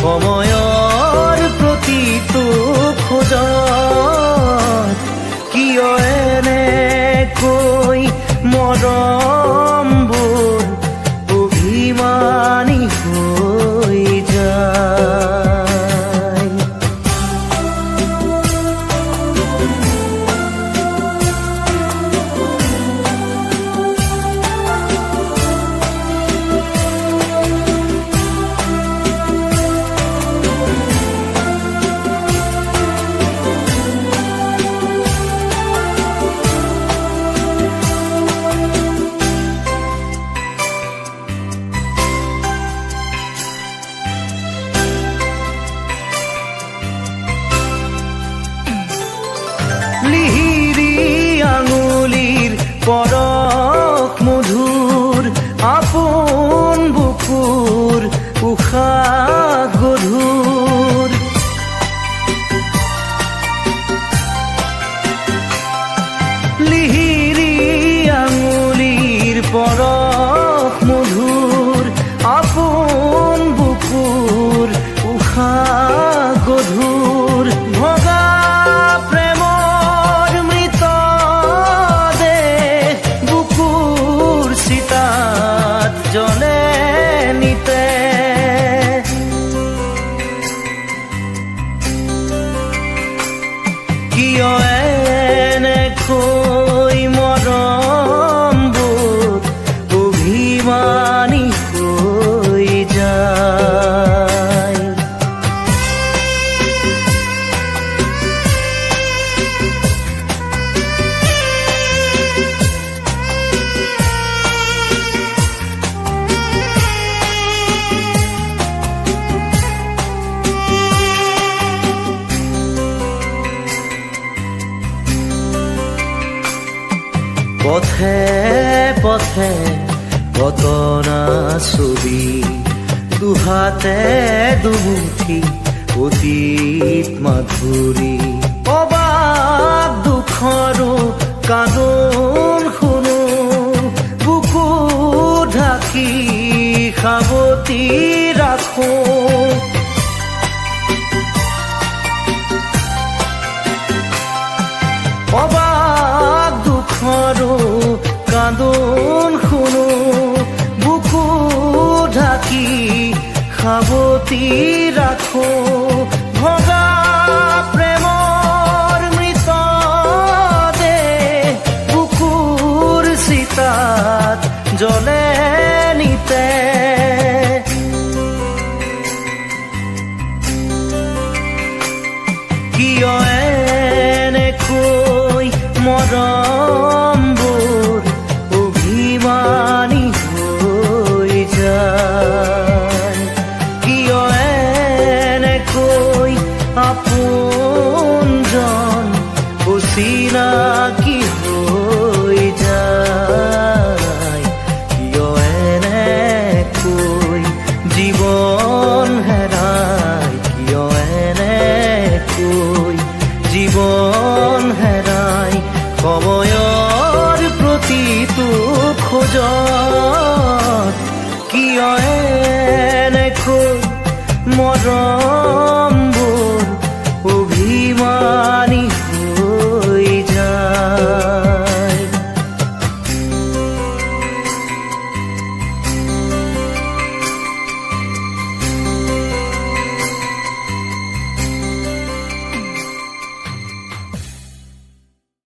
সময়ৰ প্ৰতিটো খোজত কিয় এনেকৈ মৰমবোৰ অভিমানী হৈ যায়। লিহিৰি আঙুলিৰ পৰশ মধুৰ আপোন বুকুৰ উশাহ গধুৰ লিহিৰি আঙুলিৰ পৰশ মধুৰ আপোন বুকুৰ উশাহ গধুৰ ভগা জলে নিতে কিয় এনেকৈ মৰমবোৰ অভিমানী হৈ যায়। পথে পথে ঘটনা ছবি দুহাতে দুমুঠি অতীত মাধুৰী অবাক দুখৰো কান্দোন শুনো বুকু ঢাকি সাৱটি ৰাখো অবাক দুখৰো কান্দোন শুনো বুকু ঢাকি সাৱটি ৰাখো ভগা প্ৰেমৰ মৃতদেহ বুকুৰ চিতাত জ্বলে নিতে কিয় এনেকৈ মৰমবোৰ অভিমানী হৈ যায়। কিয় এনেকৈ আপোনজন অচিনাকি হৈ যায়। কিয় এনেকৈ জীৱন হেৰাই কিয় এনেকৈ জীৱন হেৰাই সময়ৰ প্ৰতিটো খোজত কিয় এনেকৈ মৰমবোৰ অভিমান